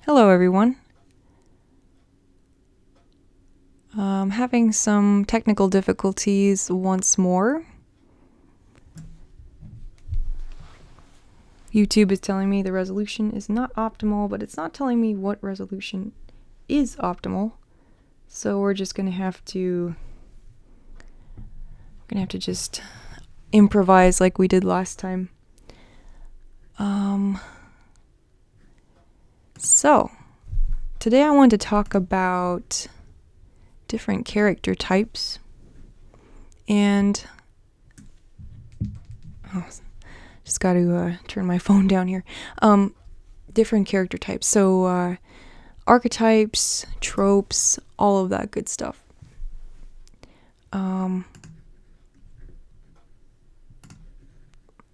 Hello, everyone. Having some technical difficulties once more. YouTube is telling me the resolution is not optimal, but it's not telling me what resolution is optimal. So we're just gonna have to just improvise like we did last time. So today I want to talk about different character types and just got to turn my phone down here. Different character types. So archetypes, tropes, all of that good stuff.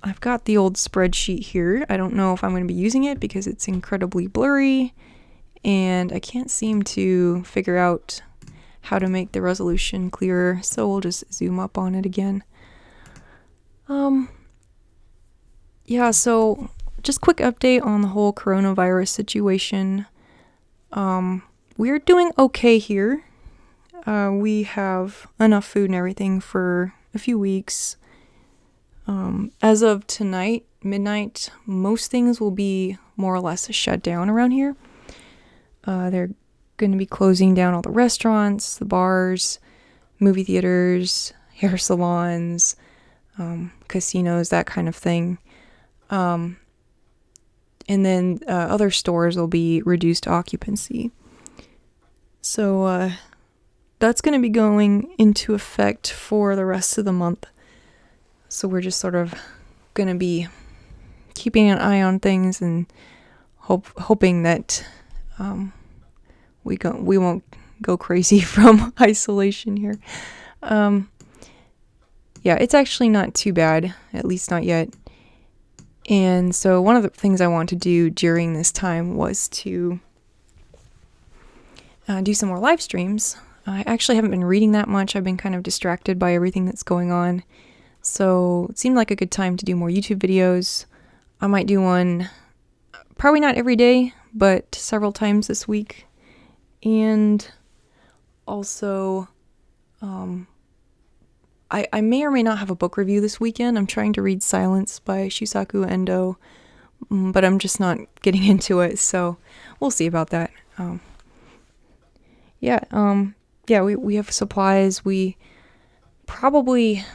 I've got the old spreadsheet here. I don't know if I'm going to be using it because it's incredibly blurry and I can't seem to figure out how to make the resolution clearer, so we'll just zoom up on it again. So just quick update on the whole coronavirus situation. We're doing okay here. We have enough food and everything for a few weeks. As of tonight, midnight, most things will be more or less shut down around here. They're going to be closing down all the restaurants, the bars, movie theaters, hair salons, casinos, that kind of thing. And then other stores will be reduced occupancy. So that's going to be going into effect for the rest of the month. So we're just sort of going to be keeping an eye on things and hoping that we won't go crazy from isolation here. It's actually not too bad, at least not yet. And so one of the things I want to do during this time was to do some more live streams. I actually haven't been reading that much. I've been kind of distracted by everything that's going on. So it seemed like a good time to do more YouTube videos. I might do one, probably not every day, but several times this week. And also, I may or may not have a book review this weekend. I'm trying to read Silence by Shusaku Endo, but I'm just not getting into it, so we'll see about that. We have supplies. We probably,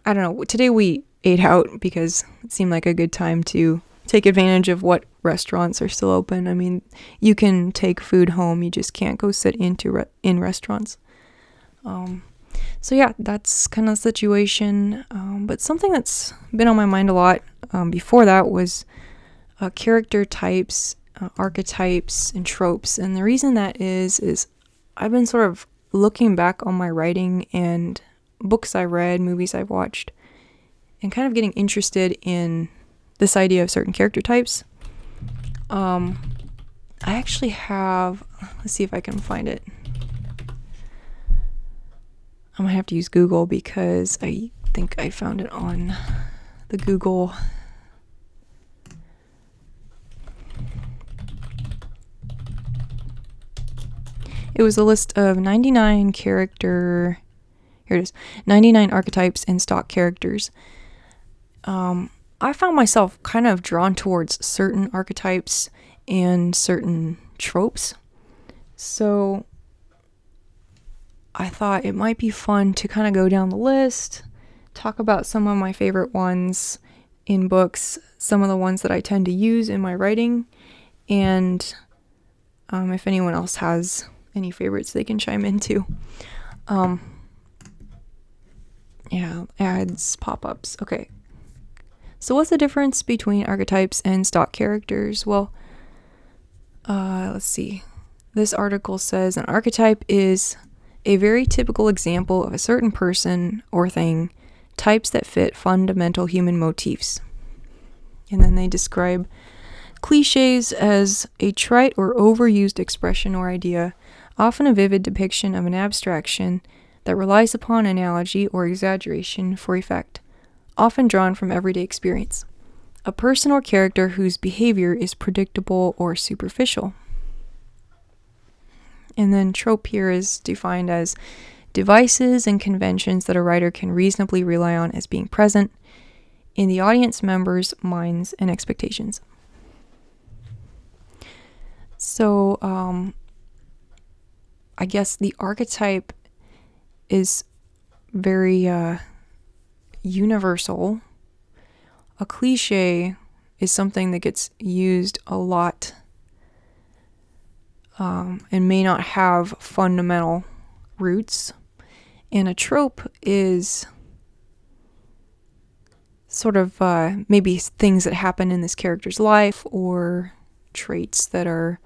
I don't know, today we ate out because it seemed like a good time to take advantage of what restaurants are still open. I mean, you can take food home, you just can't go sit in restaurants. That's kind of the situation. But something that's been on my mind a lot before that was character types, archetypes, and tropes. And the reason that is I've been sort of looking back on my writing and books I read, movies I've watched, and kind of getting interested in this idea of certain character types. I actually have, let's see if I can find it. I might have to use Google because I think I found it on the Google. It was a list of 99 character, here it is, 99 archetypes and stock characters. I found myself kind of drawn towards certain archetypes and certain tropes. So I thought it might be fun to kind of go down the list, talk about some of my favorite ones in books, some of the ones that I tend to use in my writing, and if anyone else has any favorites, they can chime in too. Ads, pop-ups. Okay. So what's the difference between archetypes and stock characters? Well, let's see. This article says an archetype is a very typical example of a certain person or thing, types that fit fundamental human motifs. And then they describe cliches as a trite or overused expression or idea, often a vivid depiction of an abstraction that relies upon analogy or exaggeration for effect, often drawn from everyday experience. a person or character whose behavior is predictable or superficial. And then trope here is defined as devices and conventions that a writer can reasonably rely on as being present in the audience members' minds and expectations. So, I guess the archetype is very universal. A cliche is something that gets used a lot and may not have fundamental roots. And a trope is sort of maybe things that happen in this character's life, or traits that are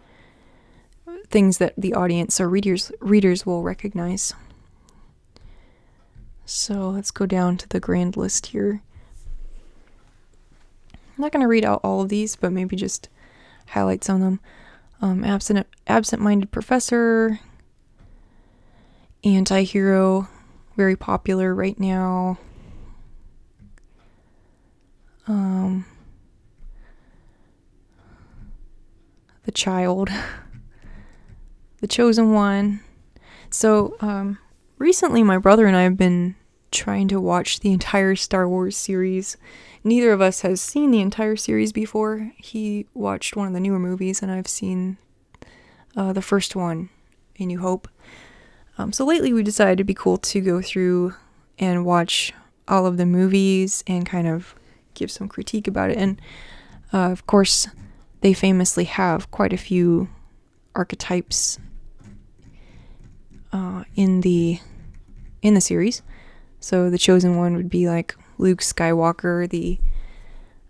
things that the audience or readers will recognize. So let's go down to the grand list here. I'm not going to read out all of these, but maybe just highlight some of them. Absent-minded professor, anti-hero, very popular right now. The child, the chosen one. So, recently my brother and I have been trying to watch the entire Star Wars series. Neither of us has seen the entire series before. He watched one of the newer movies, and I've seen the first one, A New Hope. So lately we decided it'd be cool to go through and watch all of the movies and kind of give some critique about it. And of course, they famously have quite a few archetypes in the series. So the chosen one would be like Luke Skywalker, the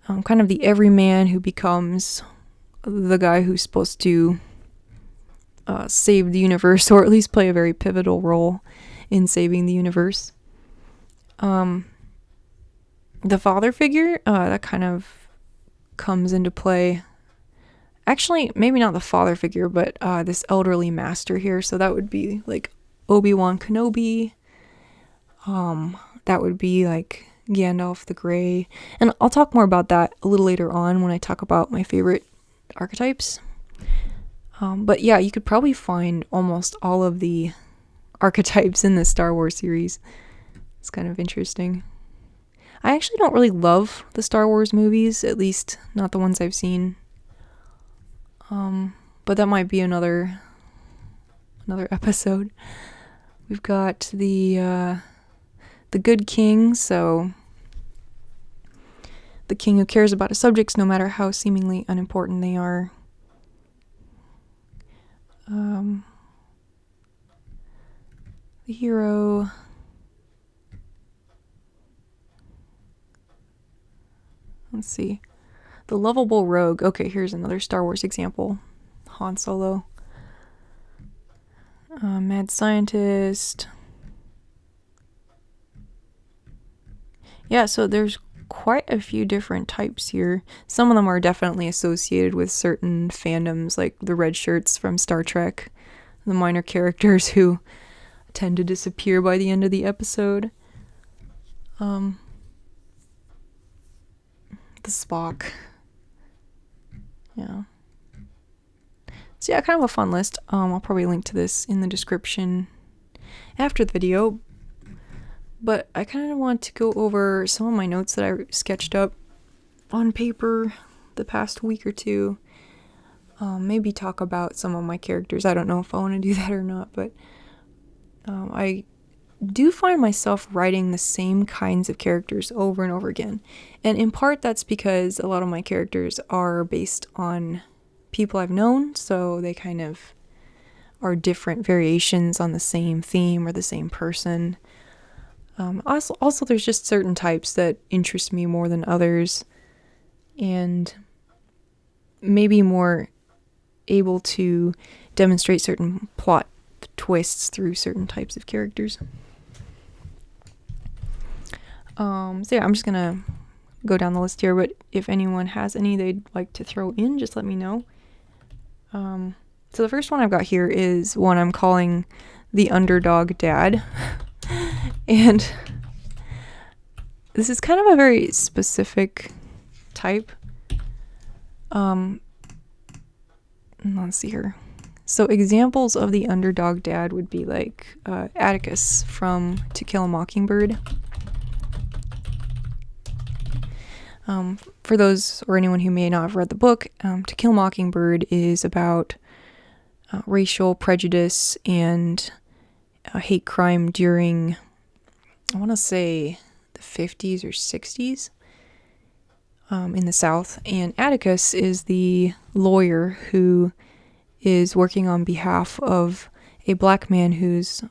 kind of the everyman who becomes the guy who's supposed to save the universe, or at least play a very pivotal role in saving the universe. The father figure, that kind of comes into play. Actually, maybe not the father figure, but this elderly master here. So that would be like Obi-Wan Kenobi. That would be like Gandalf the Grey. And I'll talk more about that a little later on when I talk about my favorite archetypes. But yeah, you could probably find almost all of the archetypes in the Star Wars series. It's kind of interesting. I actually don't really love the Star Wars movies, at least not the ones I've seen. But that might be another episode. We've got the good king, so the king who cares about his subjects no matter how seemingly unimportant they are. The hero. Let's see. The lovable rogue. Okay, here's another Star Wars example. Han Solo. Mad scientist. Yeah, so there's quite a few different types here. Some of them are definitely associated with certain fandoms, like the red shirts from Star Trek, the minor characters who tend to disappear by the end of the episode. The Spock. Yeah. So yeah, kind of a fun list. I'll probably link to this in the description after the video. But I kind of want to go over some of my notes that I sketched up on paper the past week or two. Maybe talk about some of my characters. I don't know if I want to do that or not, but I do find myself writing the same kinds of characters over and over again. And in part that's because a lot of my characters are based on people I've known, so they kind of are variations on the same theme or the same person. Also, there's just certain types that interest me more than others, and maybe more able to demonstrate certain plot twists through certain types of characters. So yeah, I'm just gonna go down the list here, but if anyone has any they'd like to throw in, just let me know. So the first one I've got here is one I'm calling the Underdog Dad. And this is kind of a very specific type. Let's see here. So examples of the underdog dad would be like Atticus from To Kill a Mockingbird. For those or anyone who may not have read the book, To Kill a Mockingbird is about racial prejudice and hate crime during, I want to say, the 50s or 60s in the South. And Atticus is the lawyer who is working on behalf of a black man who's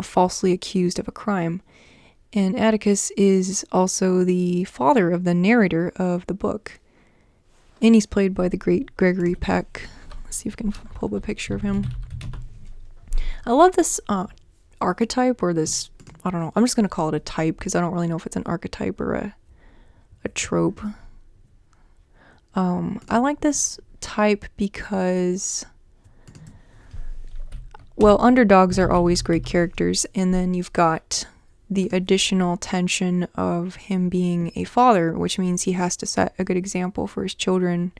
falsely accused of a crime. And Atticus is also the father of the narrator of the book. And he's played by the great Gregory Peck. Let's see if I can pull up a picture of him. I love this archetype, or this, I don't know, I'm just going to call it a type because I don't really know if it's an archetype or a trope. I like this type because, well, underdogs are always great characters, and then you've got the additional tension of him being a father, which means he has to set a good example for his children,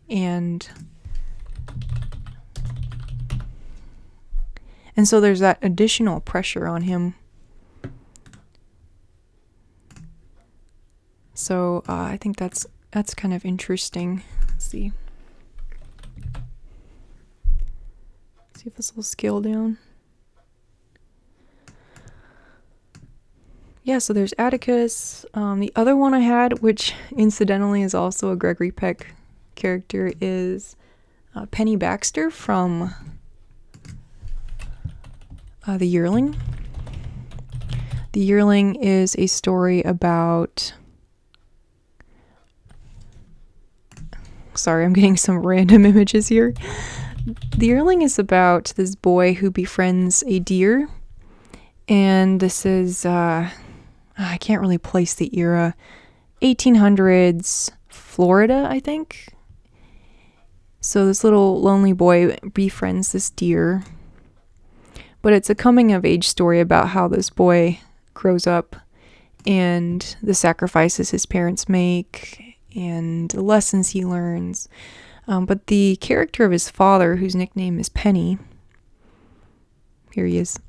and so there's that additional pressure on him. So I think that's kind of interesting. Let's see if this will scale down. Yeah, so there's Atticus. The other one I had, which incidentally is also a Gregory Peck character, is Penny Baxter from The Yearling. The Yearling is a story about... Sorry, I'm getting some random images here. The Yearling is about this boy who befriends a deer. And this is... I can't really place the era. 1800s Florida, I think. So this little lonely boy befriends this deer. But it's a coming of age story about how this boy grows up and the sacrifices his parents make and the lessons he learns. But the character of his father, whose nickname is Penny, here he is.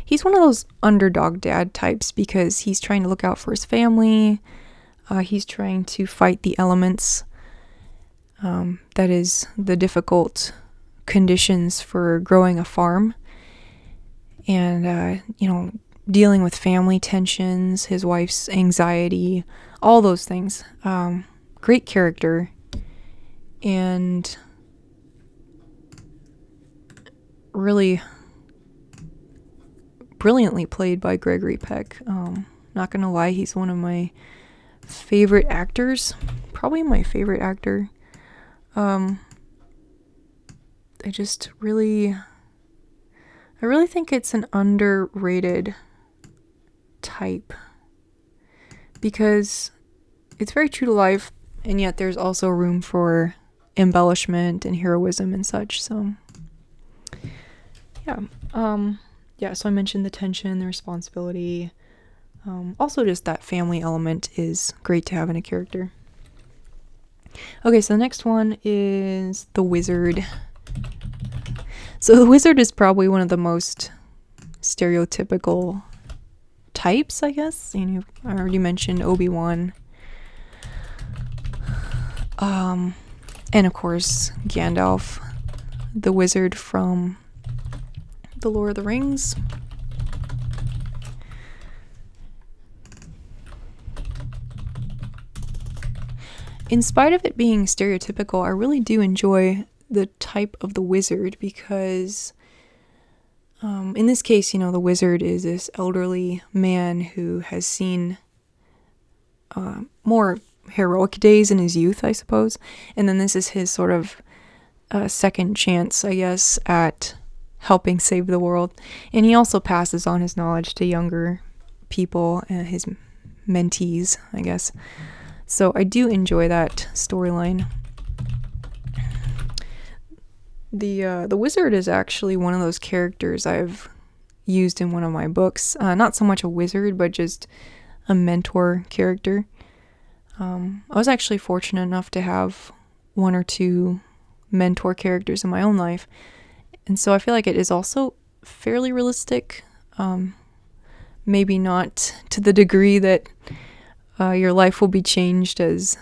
He's one of those underdog dad types because he's trying to look out for his family. He's trying to fight the elements. That is the difficult conditions for growing a farm. And, dealing with family tensions, his wife's anxiety, all those things. Great character. And really... brilliantly played by Gregory Peck. Not gonna lie, he's one of my favorite actors. Probably my favorite actor. I really think it's an underrated type because it's very true to life, and yet there's also room for embellishment and heroism and such. So yeah, so I mentioned the tension, the responsibility. Also just that family element is great to have in a character. Okay, so the next one is the wizard. So the wizard is probably one of the most stereotypical types, I guess. I already mentioned Obi-Wan. And of course, Gandalf, the wizard from The Lord of the Rings. In spite of it being stereotypical, I really do enjoy the type of the wizard because in this case, the wizard is this elderly man who has seen more heroic days in his youth, I suppose. And then this is his sort of second chance, I guess, at helping save the world. And he also passes on his knowledge to younger people, his mentees, I guess. So I do enjoy that storyline. The wizard is actually one of those characters I've used in one of my books. Not so much a wizard, but just a mentor character. I was actually fortunate enough to have one or two mentor characters in my own life, and so I feel like it is also fairly realistic. Maybe not to the degree that your life will be changed as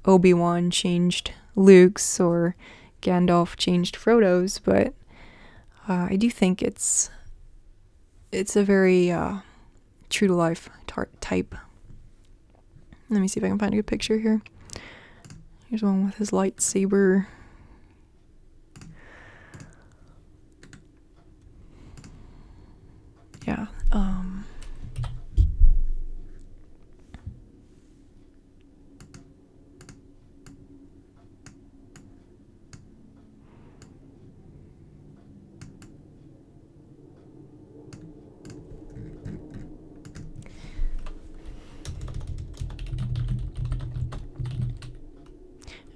Obi-Wan changed Luke's or Gandalf changed Frodo's, but I do think it's a very true to life type. Let me see if I can find a good picture here. Here's one with his lightsaber. Yeah.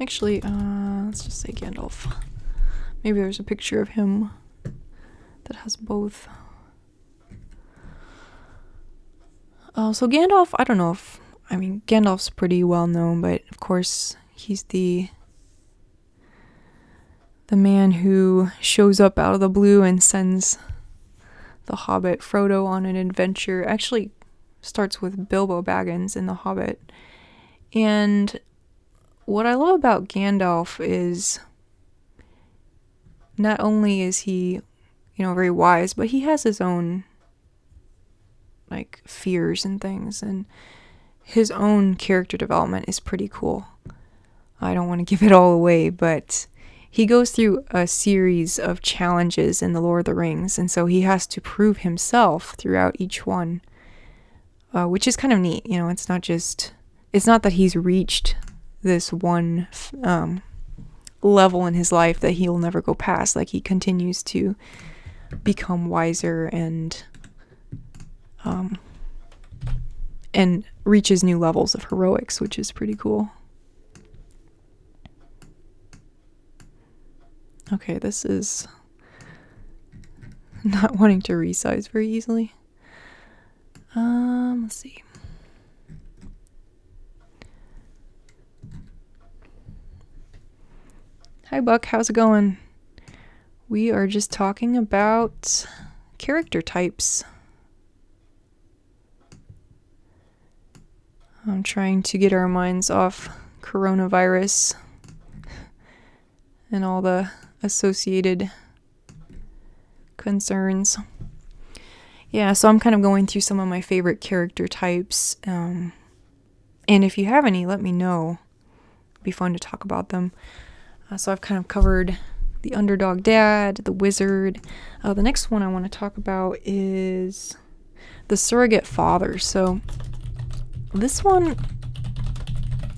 Actually, let's just say Gandalf. Maybe there's a picture of him that has both. So Gandalf, I don't know if, Gandalf's pretty well known, but of course he's the man who shows up out of the blue and sends the Hobbit Frodo on an adventure. Actually starts with Bilbo Baggins in The Hobbit. And what I love about Gandalf is not only is he, very wise, but he has his own fears and things, and his own character development is pretty cool. I don't want to give it all away, but he goes through a series of challenges in The Lord of the Rings, and so he has to prove himself throughout each one, which is kind of neat. It's not that he's reached this one level in his life that he'll never go past. He continues to become wiser and reaches new levels of heroics, which is pretty cool. Okay, this is not wanting to resize very easily. Let's see. Hi Buck, how's it going? We are just talking about character types. I'm trying to get our minds off coronavirus and all the associated concerns. Yeah, so I'm kind of going through some of my favorite character types. And if you have any, let me know. It'd be fun to talk about them. So I've kind of covered the Underdog Dad, the Wizard. The next one I want to talk about is the Surrogate Father. So this one,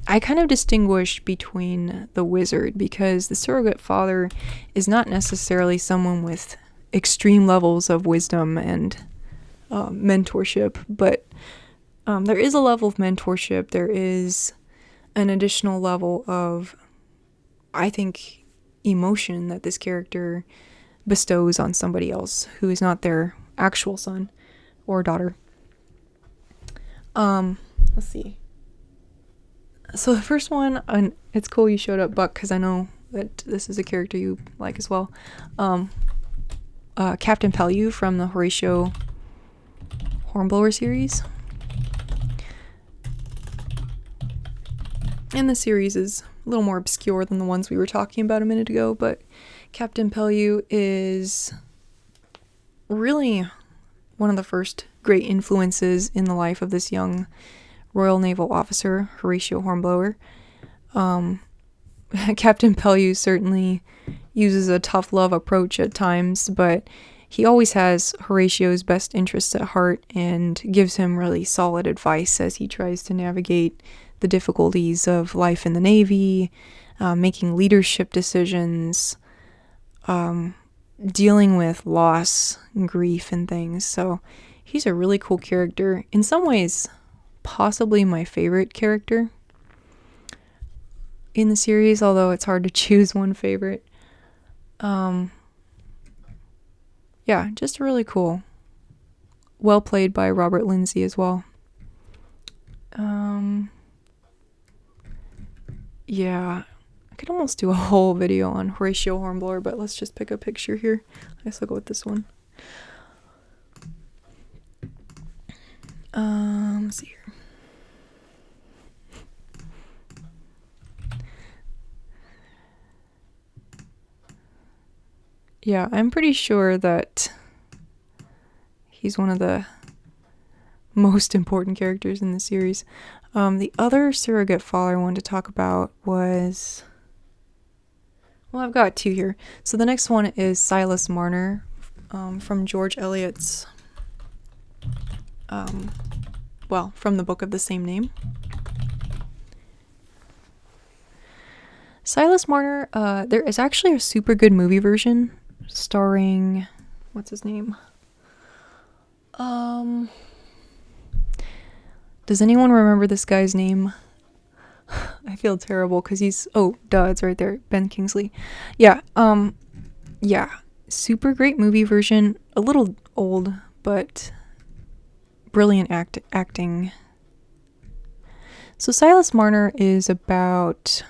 I kind of distinguished between the Wizard, because the Surrogate Father is not necessarily someone with extreme levels of wisdom and mentorship, but there is a level of mentorship. There is an additional level of, I think, emotion that this character bestows on somebody else who is not their actual son or daughter. Let's see. So the first one, and it's cool you showed up, Buck, because I know that this is a character you like as well. Captain Pellew from the Horatio Hornblower series. And the series is a little more obscure than the ones we were talking about a minute ago, but Captain Pellew is really one of the first great influences in the life of this young Royal Naval officer, Horatio Hornblower. Captain Pellew certainly uses a tough love approach at times, but he always has Horatio's best interests at heart and gives him really solid advice as he tries to navigate the difficulties of life in the Navy, making leadership decisions, dealing with loss and grief and things. So he's a really cool character. In some ways, possibly my favorite character in the series, although it's hard to choose one favorite. Yeah, just really cool. Well played by Robert Lindsay as well. Yeah, I could almost do a whole video on Horatio Hornblower, but let's just pick a picture here. I guess I'll go with this one. Let's see here. Yeah, I'm pretty sure that he's one of the most important characters in the series. The other surrogate father I wanted to talk about was... Well, I've got two here. So the next one is Silas Marner, from George Eliot's... from the book of the same name. Silas Marner, there is actually a super good movie version starring... What's his name? Does anyone remember this guy's name? I feel terrible because he's... Oh, duh, it's right there. Ben Kingsley. Yeah, super great movie version. A little old, but brilliant acting. So Silas Marner is about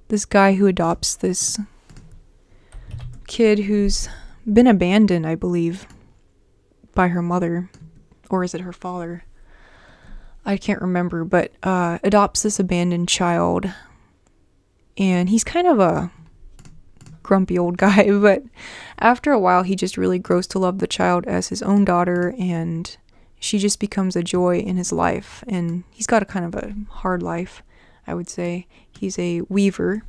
this guy who adopts this kid who's been abandoned, I believe, by her mother. Or is it her father? I can't remember, but adopts this abandoned child. And he's kind of a grumpy old guy, but after a while he just really grows to love the child as his own daughter, and she just becomes a joy in his life. And he's got a kind of a hard life, I would say. He's a weaver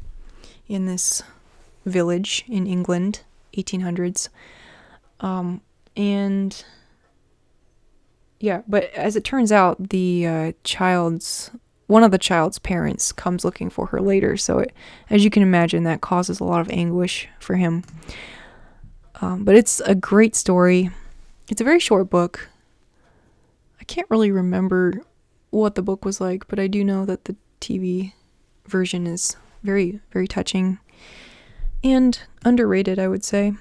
in this village in England, 1800s. And yeah, but as it turns out, one of the child's parents comes looking for her later. So as you can imagine, that causes a lot of anguish for him. But it's a great story. It's a very short book. I can't really remember what the book was like, but I do know that the TV version is very, very touching and underrated, I would say.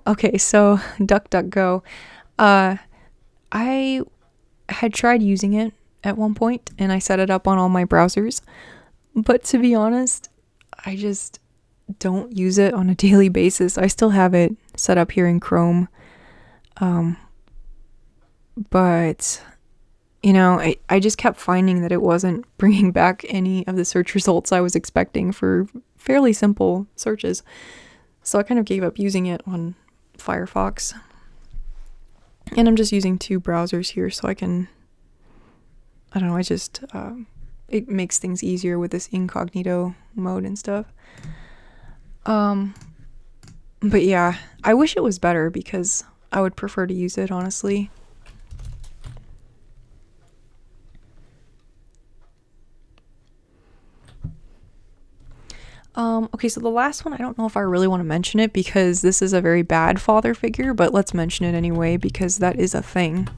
Okay, so DuckDuckGo. I had tried using it at one point, and I set it up on all my browsers. But to be honest, I just don't use it on a daily basis. I still have it set up here in Chrome. But, I just kept finding that it wasn't bringing back any of the search results I was expecting for fairly simple searches. So I kind of gave up using it on Firefox. And I'm just using two browsers here so I can... it makes things easier with this incognito mode and stuff. But yeah, I wish it was better because I would prefer to use it, honestly. Okay, so the last one, I don't know if I really want to mention it because this is a very bad father figure, but let's mention it anyway because that is a thing.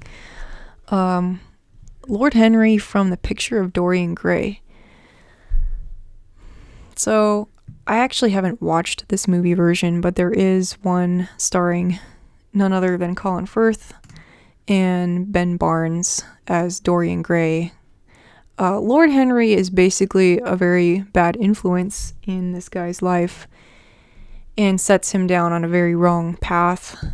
Lord Henry from The Picture of Dorian Gray. So, I actually haven't watched this movie version, but there is one starring none other than Colin Firth and Ben Barnes as Dorian Gray. Lord Henry is basically a very bad influence in this guy's life and sets him down on a very wrong path,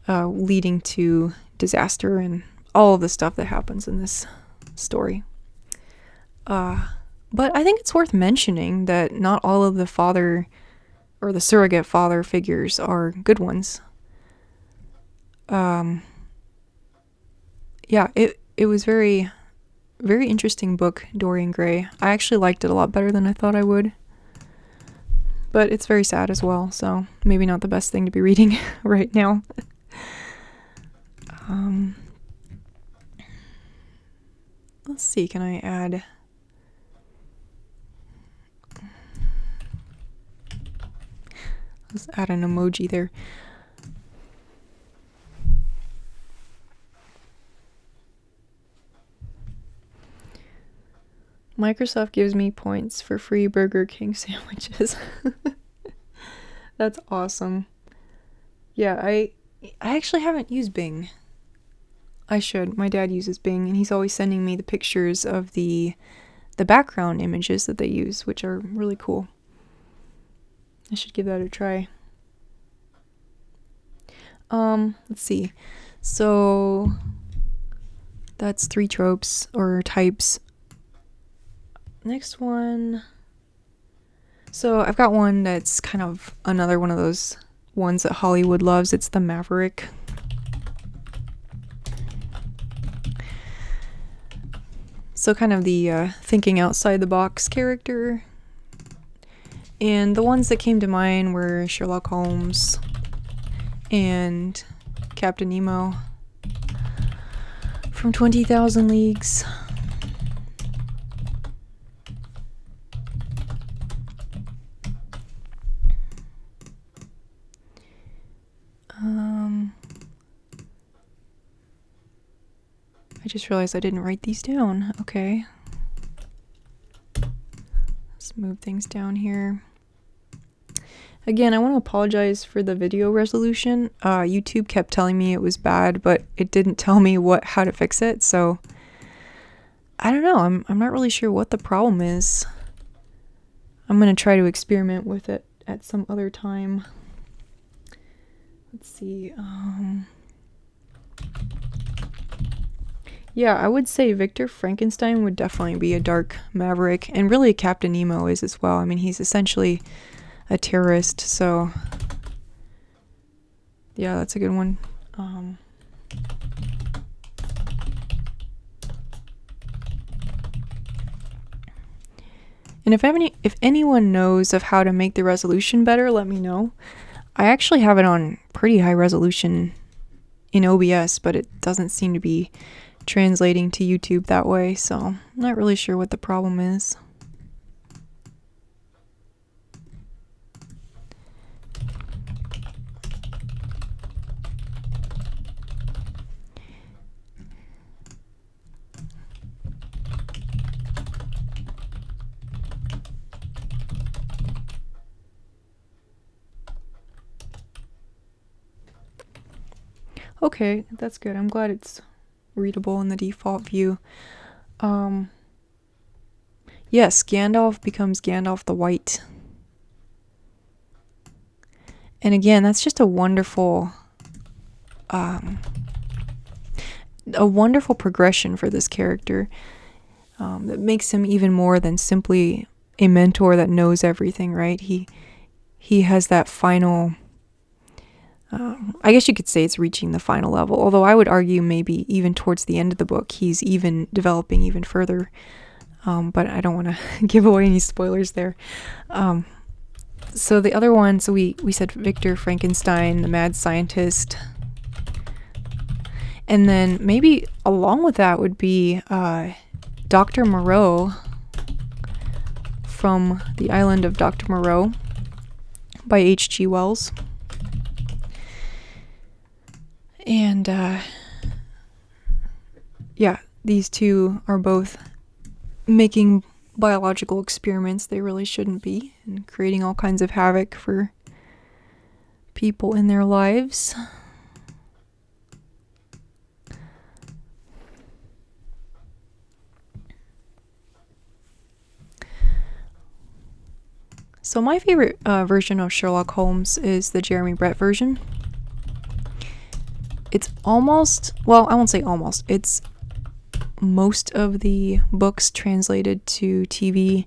leading to disaster and all of the stuff that happens in this story. But I think it's worth mentioning that not all of the father or the surrogate father figures are good ones. Yeah, it was very interesting book, Dorian Gray. I actually liked it a lot better than I thought I would. But it's very sad as well, so maybe not the best thing to be reading right now. Let's see, can I add... Let's add an emoji there. Microsoft gives me points for free Burger King sandwiches. That's awesome. Yeah, I actually haven't used Bing. I should. My dad uses Bing, and he's always sending me the pictures of the background images that they use, which are really cool. I should give that a try. Let's see. So that's 3 tropes or types. Next one. So I've got one that's kind of another one of those ones that Hollywood loves. It's the Maverick. So kind of the thinking outside the box character. And the ones that came to mind were Sherlock Holmes and Captain Nemo from 20,000 Leagues. I just realized I didn't write these down. Okay. Let's move things down here. Again, I want to apologize for the video resolution. YouTube kept telling me it was bad, but it didn't tell me how to fix it. So I don't know. I'm not really sure what the problem is. I'm going to try to experiment with it at some other time. Let's see. Yeah, I would say Victor Frankenstein would definitely be a dark Maverick, and really Captain Nemo is as well. I mean, he's essentially a terrorist, so yeah, that's a good one. And if anyone knows of how to make the resolution better, let me know. I actually have it on pretty high resolution in OBS, but it doesn't seem to be translating to YouTube that way, so I'm not really sure what the problem is. Okay, that's good. I'm glad it's readable in the default view. Yes, Gandalf becomes Gandalf the White. And again, that's just a wonderful progression for this character that makes him even more than simply a mentor that knows everything, right? He has that final... I guess you could say it's reaching the final level, although I would argue maybe even towards the end of the book he's even developing even further, but I don't want to give away any spoilers there. So the other one, so we said Victor Frankenstein, the mad scientist, and then maybe along with that would be Dr. Moreau from The Island of Dr. Moreau by H.G. Wells. And, yeah, these two are both making biological experiments they really shouldn't be, and creating all kinds of havoc for people in their lives. So my favorite version of Sherlock Holmes is the Jeremy Brett version. It's almost, well, I won't say almost, it's most of the books translated to TV.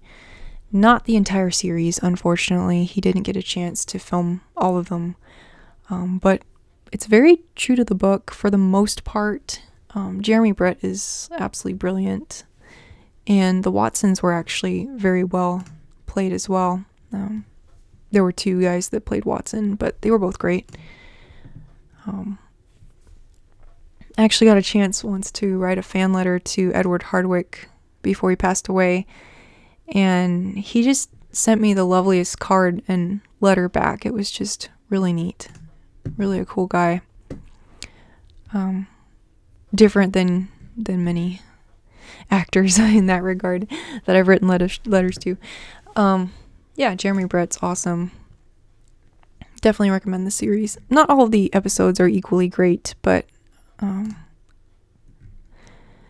Not the entire series, unfortunately. He didn't get a chance to film all of them. But it's very true to the book for the most part. Jeremy Brett is absolutely brilliant. And the Watsons were actually very well played as well. There were 2 guys that played Watson, but they were both great. I actually got a chance once to write a fan letter to Edward Hardwicke before he passed away, and he just sent me the loveliest card and letter back. It was just really neat. Really a cool guy. Different than many actors in that regard that I've written letters to. Yeah, Jeremy Brett's awesome. Definitely recommend the series. Not all of the episodes are equally great, but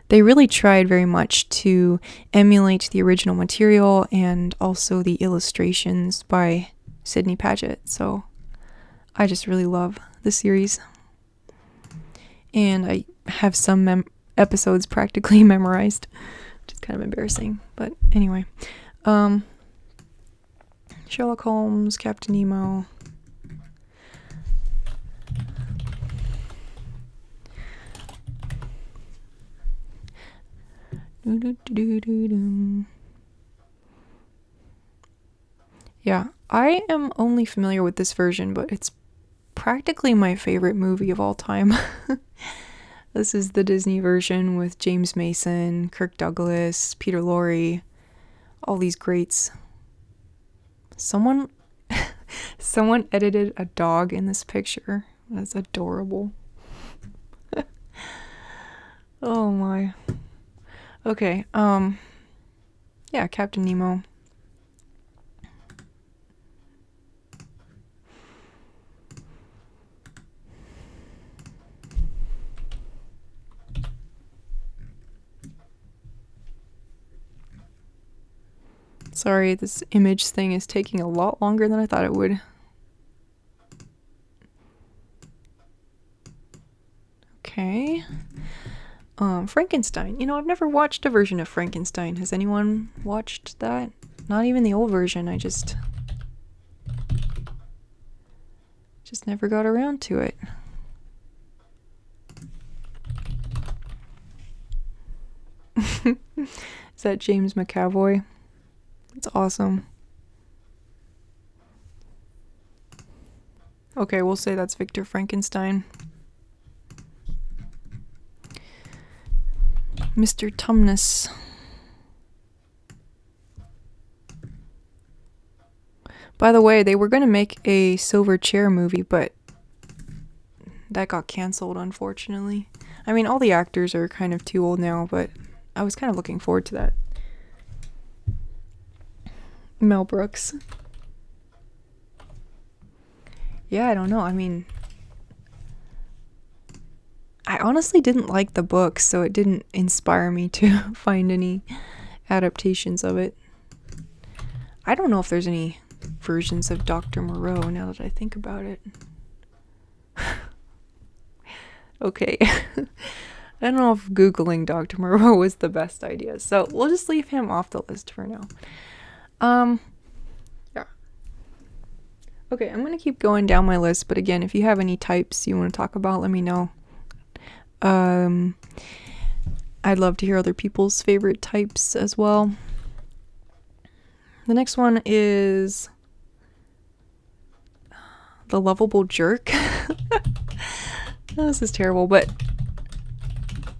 they really tried very much to emulate the original material and also the illustrations by Sidney Paget. So I just really love the series. And I have some episodes practically memorized, which is kind of embarrassing. But anyway. Sherlock Holmes, Captain Nemo. Yeah, I am only familiar with this version, but it's practically my favorite movie of all time. This is the Disney version with James Mason, Kirk Douglas, Peter Lorre, all these greats. Someone edited a dog in this picture. That's adorable. Oh my. Okay, yeah, Captain Nemo. Sorry, this image thing is taking a lot longer than I thought it would. Okay. Frankenstein. You know, I've never watched a version of Frankenstein. Has anyone watched that? Not even the old version. I just never got around to it. Is that James McAvoy? It's awesome. Okay, we'll say that's Victor Frankenstein. Mr. Tumnus. By the way, they were going to make a Silver Chair movie, but that got canceled, unfortunately. I mean, all the actors are kind of too old now, but I was kind of looking forward to that. Mel Brooks. Yeah, I don't know. I mean, I honestly didn't like the book, so it didn't inspire me to find any adaptations of it. I don't know if there's any versions of Dr. Moreau now that I think about it. Okay. I don't know if Googling Dr. Moreau was the best idea, so we'll just leave him off the list for now. Yeah. Okay, I'm gonna keep going down my list, but again, if you have any types you want to talk about, let me know. I'd love to hear other people's favorite types as well. The next one is the lovable jerk. Oh, this is terrible, but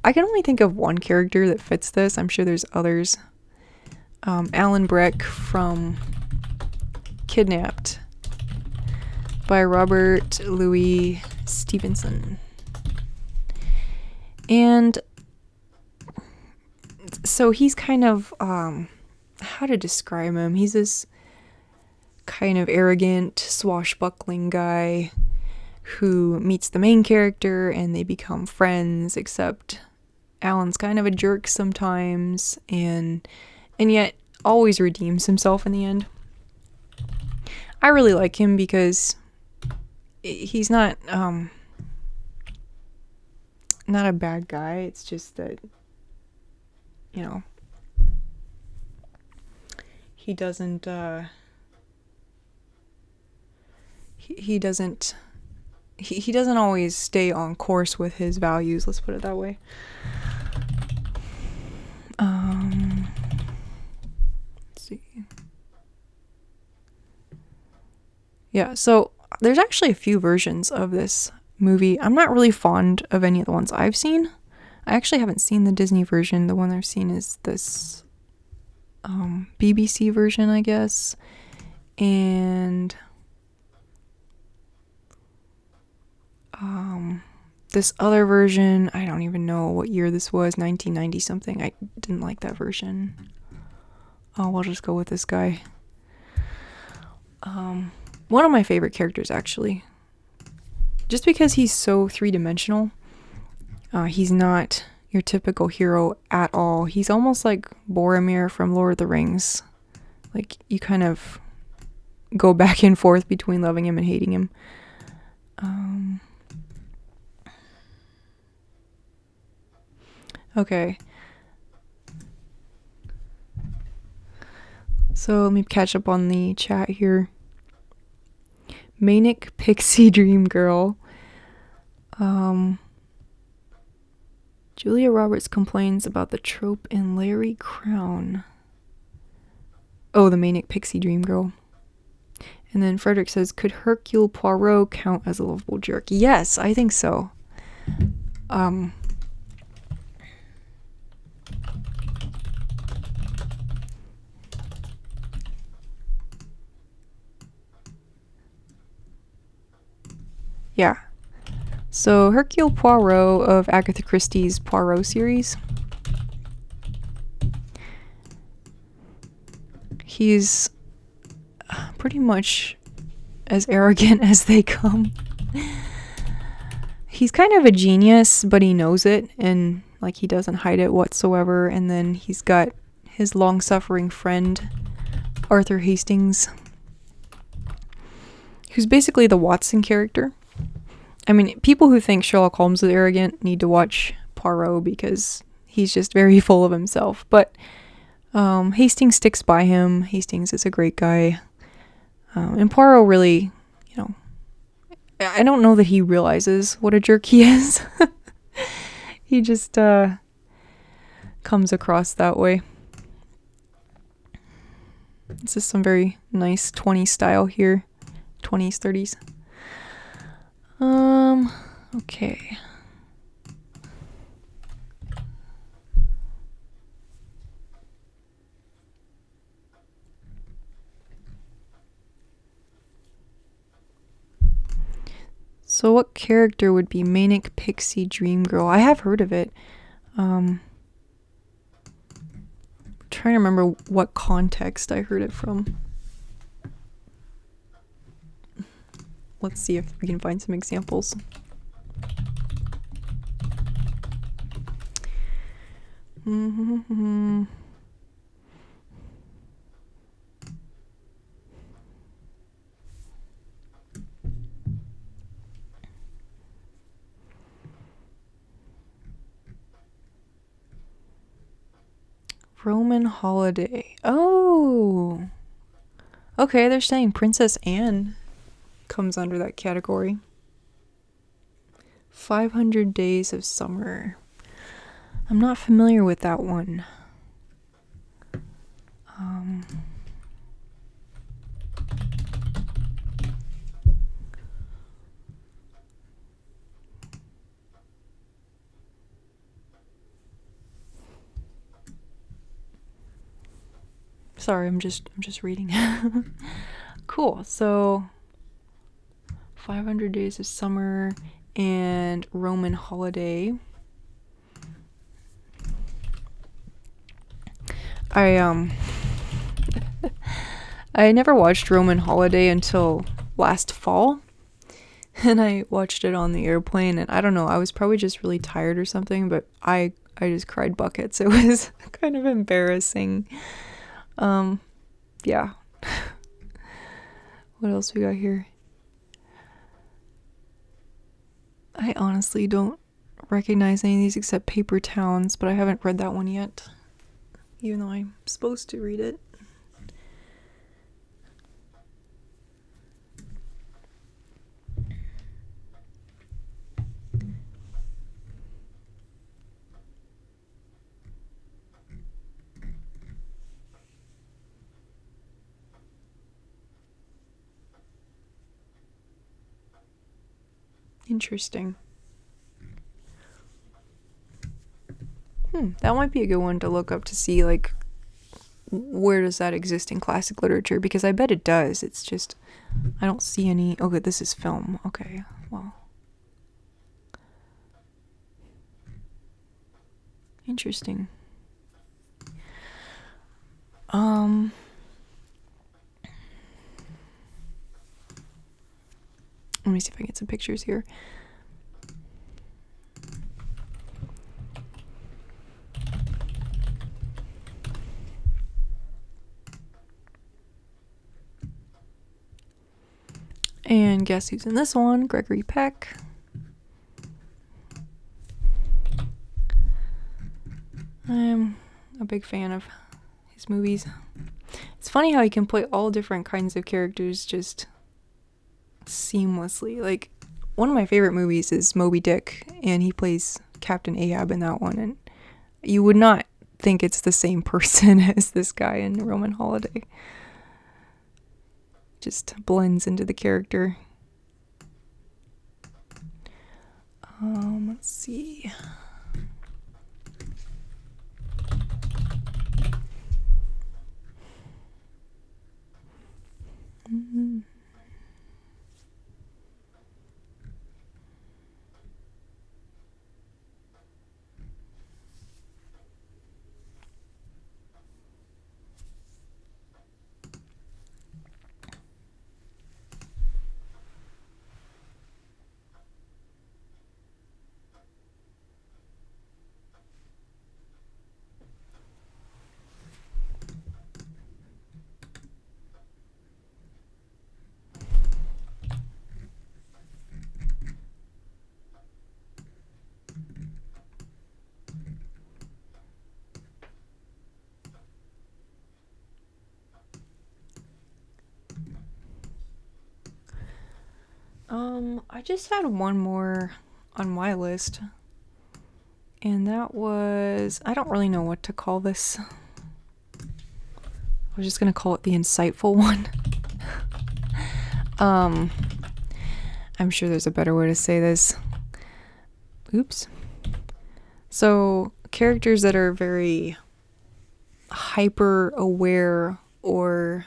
I can only think of one character that fits this. I'm sure there's others. Alan Breck from Kidnapped by Robert Louis Stevenson. And so he's kind of, how to describe him? He's this kind of arrogant, swashbuckling guy who meets the main character and they become friends, except Alan's kind of a jerk sometimes and yet always redeems himself in the end. I really like him because he's not a bad guy. It's just that, you know, he doesn't he doesn't always stay on course with his values, let's put it that way. Let's see. Yeah, so there's actually a few versions of this movie. I'm not really fond of any of the ones I've seen. I actually haven't seen the Disney version. The one I've seen is this BBC version, I guess. And this other version, I don't even know what year this was, 1990 something. I didn't like that version. Oh, we'll just go with this guy. One of my favorite characters, actually. Just because he's so three-dimensional. He's not your typical hero at all. He's almost like Boromir from Lord of the Rings. Like, you kind of go back and forth between loving him and hating him. Okay. So let me catch up on the chat here. Manic Pixie Dream Girl. Julia Roberts complains about the trope in Larry Crown. Oh, the Manic Pixie Dream Girl. And then Frederick says, could Hercule Poirot count as a lovable jerk? Yes, I think so. Yeah. So Hercule Poirot of Agatha Christie's Poirot series. He's pretty much as arrogant as they come. He's kind of a genius, but he knows it, and like he doesn't hide it whatsoever. And then he's got his long-suffering friend, Arthur Hastings, who's basically the Watson character. I mean, people who think Sherlock Holmes is arrogant need to watch Poirot because he's just very full of himself. But Hastings sticks by him. Hastings is a great guy. And Poirot really, I don't know that he realizes what a jerk he is. He just comes across that way. This is some very nice 20s style here. 20s, 30s. Okay. So what character would be Manic Pixie Dream Girl? I have heard of it. Trying to remember what context I heard it from. Let's see if we can find some examples. Roman holiday. Oh! Okay, they're saying Princess Anne comes under that category. 500 Days of Summer. I'm not familiar with that one. Sorry, I'm just reading. Cool. So 500 Days of Summer and Roman Holiday. I never watched Roman Holiday until last fall. And I watched it on the airplane, and I don't know, I was probably just really tired or something, but I just cried buckets. It was kind of embarrassing. Yeah. What else we got here? I honestly don't recognize any of these except Paper Towns, but I haven't read that one yet, even though I'm supposed to read it. Interesting. That might be a good one to look up to see, like, where does that exist in classic literature? Because I bet it does. It's just, I don't see any. Okay, this is film. Okay, well. Interesting. Let me see if I can get some pictures here. And guess who's in this one? Gregory Peck. I'm a big fan of his movies. It's funny how he can play all different kinds of characters just seamlessly. Like, one of my favorite movies is Moby Dick, and he plays Captain Ahab in that one, and you would not think it's the same person as this guy in Roman Holiday. Just blends into the character. Let's see. I just had one more on my list, and that was, I don't really know what to call this. I was just gonna call it the insightful one. I'm sure there's a better way to say this. Oops. So, characters that are very hyper aware or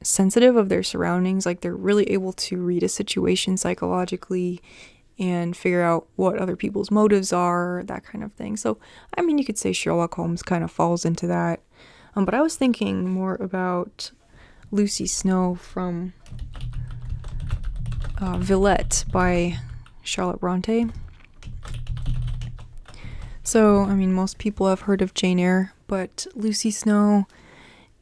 sensitive of their surroundings, like they're really able to read a situation psychologically and figure out what other people's motives are, that kind of thing. So, I mean, you could say Sherlock Holmes kind of falls into that. But I was thinking more about Lucy Snow from Villette by Charlotte Bronte. So, I mean, most people have heard of Jane Eyre, but Lucy Snow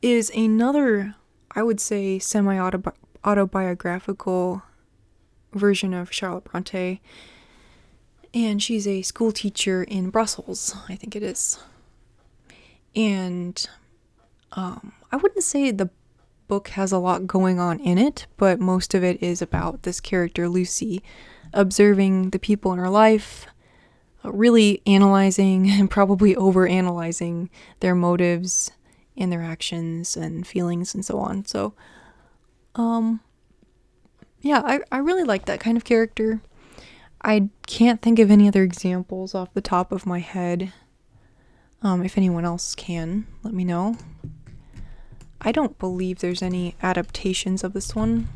is another, I would say, semi-autobiographical version of Charlotte Bronte. And she's a school teacher in Brussels, I think it is. And I wouldn't say the book has a lot going on in it, but most of it is about this character, Lucy, observing the people in her life, really analyzing and probably over-analyzing their motives and their actions and feelings and so on. So, yeah, I really like that kind of character. I can't think of any other examples off the top of my head. If anyone else can, let me know. I don't believe there's any adaptations of this one.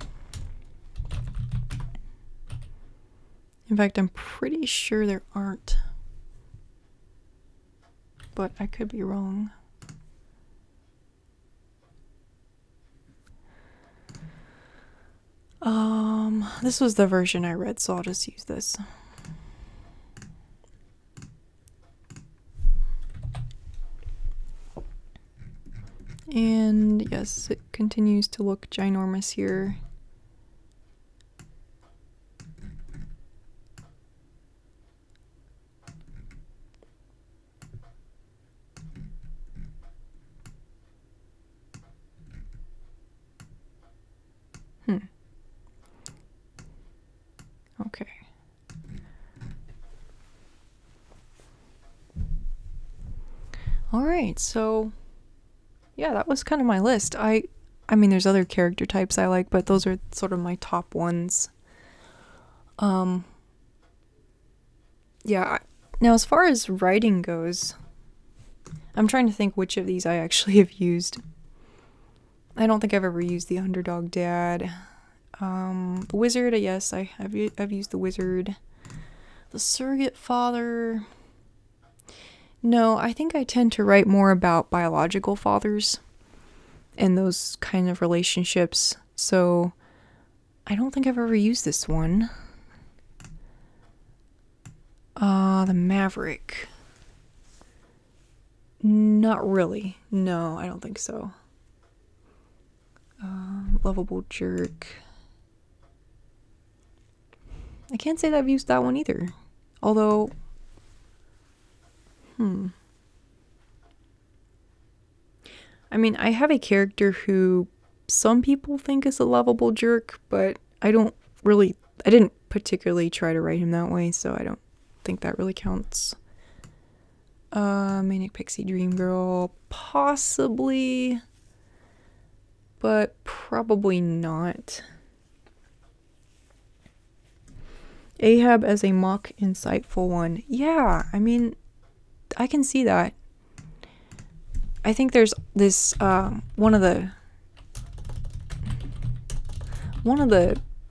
In fact, I'm pretty sure there aren't. But I could be wrong. This was the version I read, so I'll just use this. And yes, it continues to look ginormous here. Okay. All right, so yeah, that was kind of my list. I mean, there's other character types I like, but those are sort of my top ones. Yeah, now as far as writing goes, I'm trying to think which of these I actually have used. I don't think I've ever used the Underdog Dad. The Wizard, yes, I've used the Wizard. The Surrogate Father. No, I think I tend to write more about biological fathers and those kind of relationships. So, I don't think I've ever used this one. The Maverick. Not really. No, I don't think so. Lovable jerk. I can't say that I've used that one either. Although, I mean, I have a character who some people think is a lovable jerk, but I didn't particularly try to write him that way, so I don't think that really counts. Manic Pixie Dream Girl, possibly, but probably not. Ahab as a mock insightful one. Yeah, I mean, I can see that. I think there's this, one of the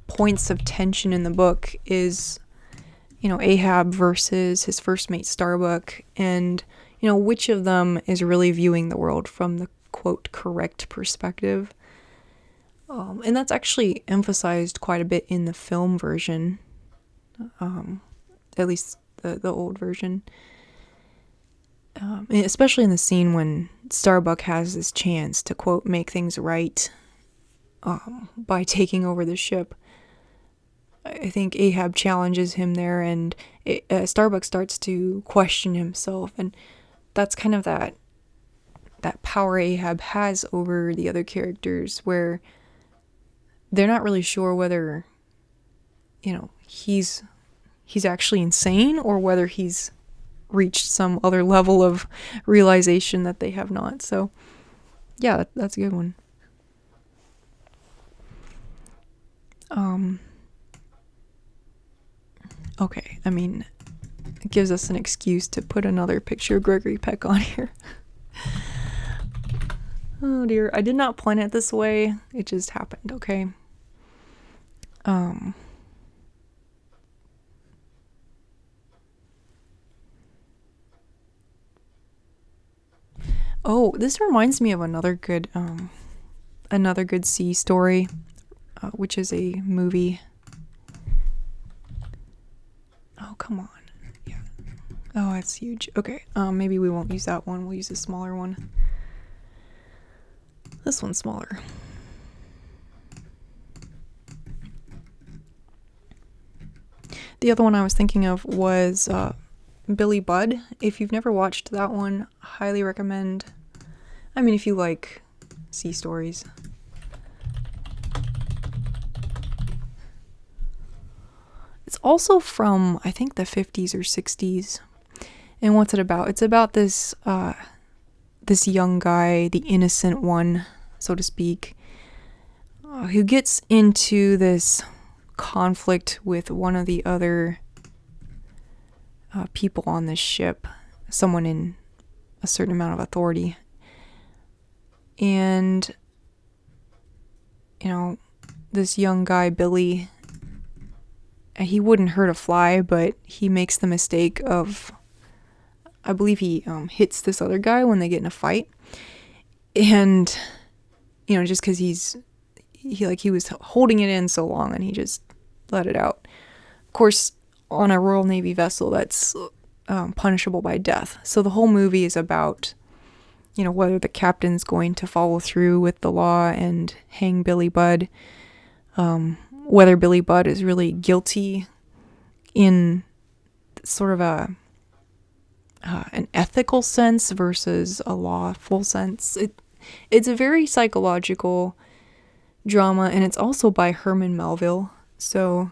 points of tension in the book is, Ahab versus his first mate Starbuck, and, which of them is really viewing the world from the, quote, correct perspective. And that's actually emphasized quite a bit in the film version, at least the old version. Especially in the scene when Starbuck has this chance to, quote, make things right by taking over the ship. I think Ahab challenges him there, and Starbuck starts to question himself, and that's kind of that power Ahab has over the other characters, where they're not really sure whether, he's actually insane or whether he's reached some other level of realization that they have not. So, yeah, that's a good one. Okay, I mean, it gives us an excuse to put another picture of Gregory Peck on here. Oh dear, I did not plan it this way. It just happened, okay? Oh, this reminds me of another good sea story, which is a movie. Oh, come on. Yeah. Oh, that's huge. Okay, maybe we won't use that one. We'll use a smaller one. This one's smaller. The other one I was thinking of was Billy Budd. If you've never watched that one, highly recommend. I mean, if you like sea stories. It's also from, I think, the 50s or 60s. And what's it about? It's about this young guy, the innocent one, so to speak, who gets into this conflict with one of the other people on this ship, someone in a certain amount of authority. And, this young guy, Billy, he wouldn't hurt a fly, but he makes the mistake of, I believe he hits this other guy when they get in a fight. And, just because he was holding it in so long and he just let it out. Of course, on a Royal Navy vessel, that's punishable by death. So the whole movie is about, whether the captain's going to follow through with the law and hang Billy Budd, whether Billy Budd is really guilty in sort of an ethical sense versus a lawful sense. It's a very psychological drama, and it's also by Herman Melville, so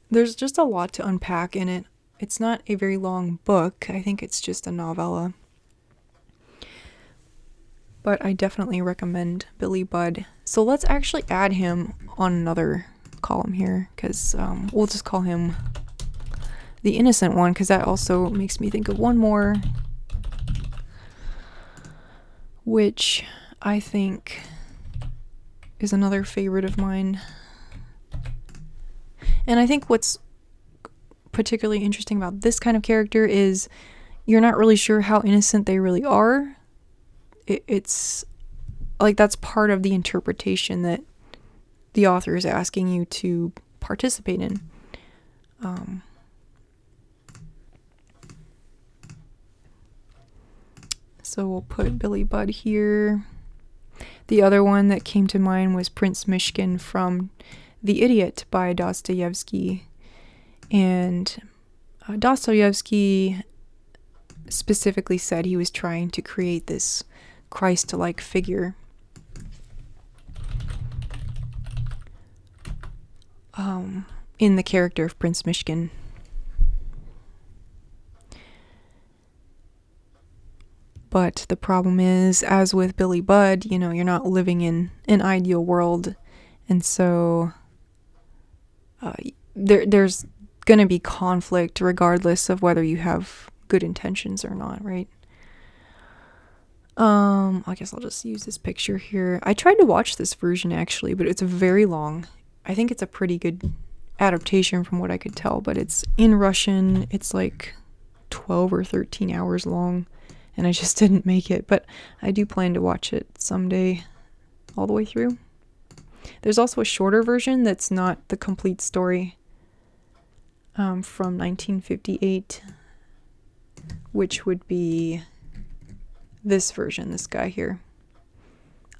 there's just a lot to unpack in it. It's not a very long book. I think it's just a novella. But I definitely recommend Billy Budd. So let's actually add him on another column here, because we'll just call him the innocent one, because that also makes me think of one more, which I think is another favorite of mine. And I think what's particularly interesting about this kind of character is you're not really sure how innocent they really are. It's like that's part of the interpretation that the author is asking you to participate in. So we'll put Billy Budd here. The other one that came to mind was Prince Mishkin from The Idiot by Dostoevsky. And Dostoevsky specifically said he was trying to create this Christ-like figure. In the character of Prince Mishkin. But the problem is, as with Billy Budd, you know, you're not living in an ideal world. And so there's going to be conflict regardless of whether you have good intentions or not, right? I guess I'll just use this picture here. I tried to watch this version actually, but it's very long. I think it's a pretty good adaptation from what I could tell, but it's in Russian. It's like 12 or 13 hours long. And I just didn't make it, but I do plan to watch it someday all the way through. There's also a shorter version that's not the complete story from 1958, which would be this version, this guy here.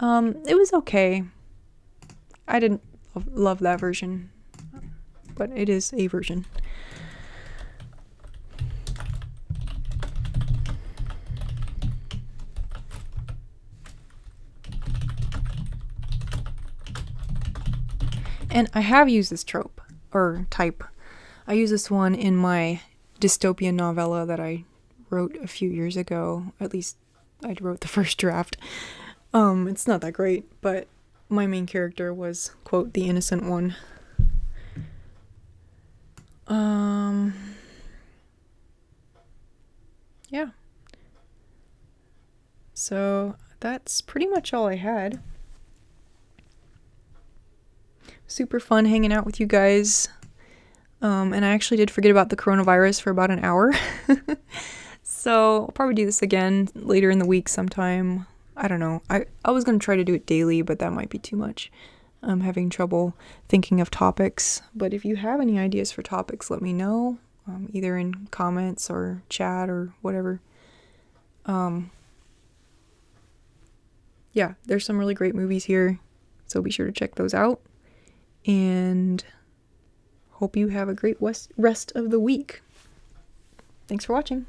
It was okay. I didn't love that version, but it is a version. And I have used this trope, or type. I used this one in my dystopian novella that I wrote a few years ago. At least I wrote the first draft. It's not that great, but my main character was, quote, the innocent one. Yeah. So that's pretty much all I had. Super fun hanging out with you guys. And I actually did forget about the coronavirus for about an hour. So I'll probably do this again later in the week sometime. I don't know. I was going to try to do it daily, but that might be too much. I'm having trouble thinking of topics. But if you have any ideas for topics, let me know. Either in comments or chat or whatever. Yeah, there's some really great movies here. So be sure to check those out. And hope you have a great rest of the week. Thanks for watching.